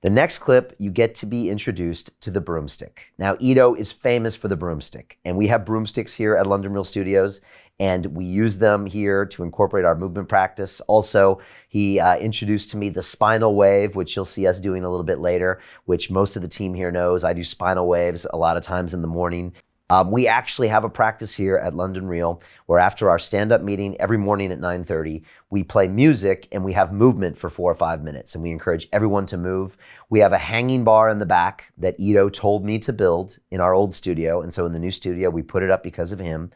The next clip, you get to be introduced to the Broomstick. Now, Ido is famous for the Broomstick, and we have broomsticks here at London Real Studios, and we use them here to incorporate our movement practice. Also, he introduced to me the spinal wave, which you'll see us doing a little bit later, which most of the team here knows. I do spinal waves a lot of times in the morning. We actually have a practice here at London Real where after our stand-up meeting every morning at 9:30, we play music and we have movement for 4 or 5 minutes, and we encourage everyone to move. We have a hanging bar in the back that Ido told me to build in our old studio, and so in the new studio, we put it up because of him.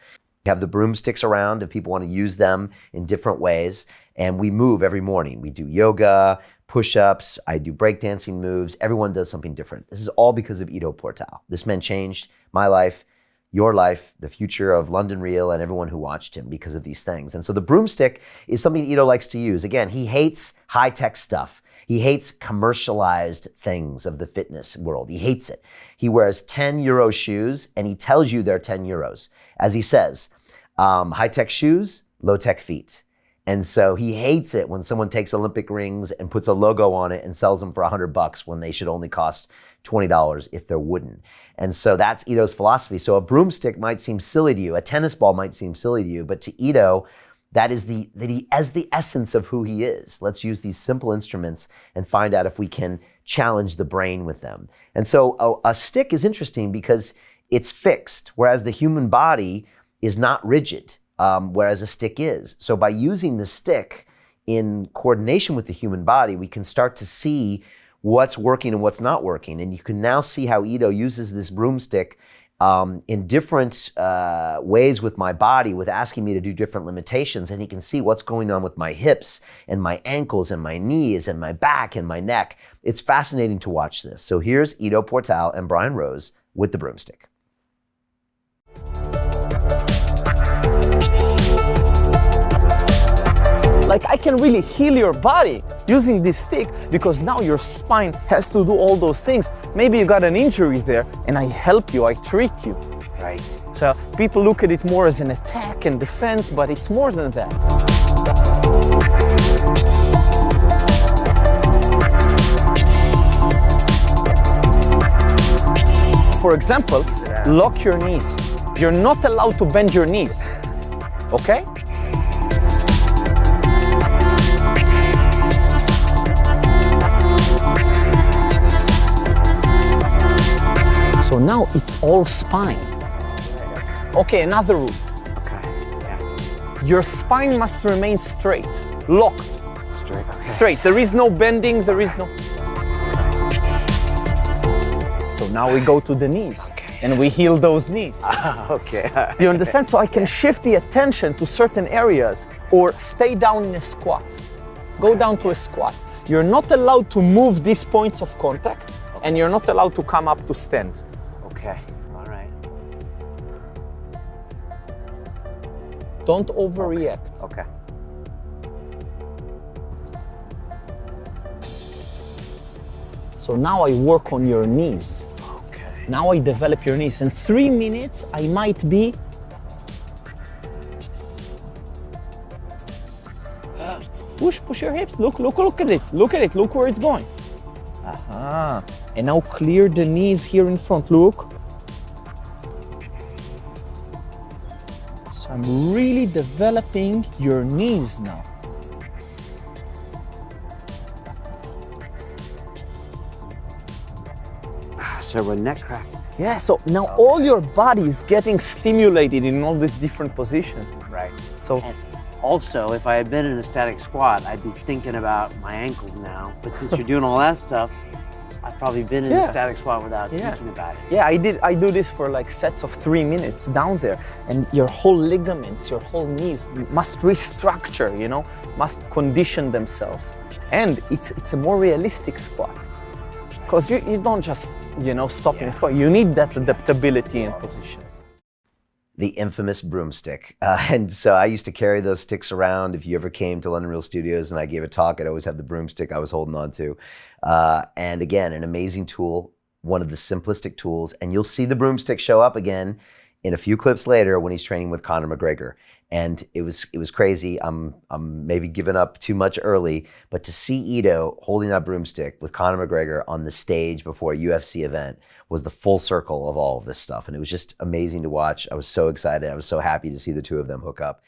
We have the broomsticks around if people want to use them in different ways, and we move every morning. We do yoga, push-ups, I do breakdancing moves. Everyone does something different. This is all because of Ido Portal. This man changed my life, your life, the future of London Real, and everyone who watched him because of these things. And so the broomstick is something Ido likes to use. Again, he hates high-tech stuff. He hates commercialized things of the fitness world. He hates it. He wears 10 euro shoes, and he tells you they're 10 euros. As he says, high-tech shoes, low-tech feet. And so he hates it when someone takes Olympic rings and puts a logo on it and sells them for $100 when they should only cost $20 if they're wooden. And so that's Ido's philosophy. So a broomstick might seem silly to you, a tennis ball might seem silly to you, but to Ido, that is the essence of who he is. Let's use these simple instruments and find out if we can challenge the brain with them. And so a stick is interesting because it's fixed, whereas the human body is not rigid, whereas a stick is. So by using the stick in coordination with the human body, we can start to see what's working and what's not working. And you can now see how Ido uses this broomstick in different ways with my body, with asking me to do different limitations. And he can see what's going on with my hips and my ankles and my knees and my back and my neck. It's fascinating to watch this. So here's Ido Portal and Brian Rose with the broomstick. Like, I can really heal your body using this stick because now your spine has to do all those things. Maybe you got an injury there and I help you, I treat you. Right. So people look at it more as an attack and defense, but it's more than that. For example, lock your knees. You're not allowed to bend your knees, okay? So now it's all spine. Okay, another rule. Okay, yeah. Your spine must remain straight, locked. Straight, okay. Straight. There is no bending, there is no... So now we go to the knees, and we heal those knees. Okay. You understand? So I can shift the attention to certain areas or stay down in a squat. Go down to a squat. You're not allowed to move these points of contact, and you're not allowed to come up to stand. Okay, all right. Don't overreact. Okay. So now I work on your knees. Okay. Now I develop your knees. In 3 minutes, I might be push your hips. Look at it. Look at it. Look where it's going. Aha. And now clear the knees here in front. Look. So I'm really developing your knees now. So a neck crack. Yeah, so now all your body is getting stimulated in all these different positions. Right. So And also, if I had been in a static squat, I'd be thinking about my ankles now. But since you're doing all that stuff, I've probably been in a static squat without thinking about it. Yeah, I do this for like sets of 3 minutes down there, and your whole ligaments, your whole knees must restructure, you know, must condition themselves. And it's a more realistic squat. Because you don't just, you know, stop in a squat. You need that adaptability in positions. The infamous broomstick. And so I used to carry those sticks around. If you ever came to London Real Studios and I gave a talk, I'd always have the broomstick I was holding on to. And again, an amazing tool, one of the simplistic tools. And you'll see the broomstick show up again in a few clips later when he's training with Conor McGregor. And it was crazy. I'm maybe giving up too much early, but to see Ito holding that broomstick with Conor McGregor on the stage before a UFC event was the full circle of all of this stuff. And it was just amazing to watch. I was so excited. I was so happy to see the two of them hook up.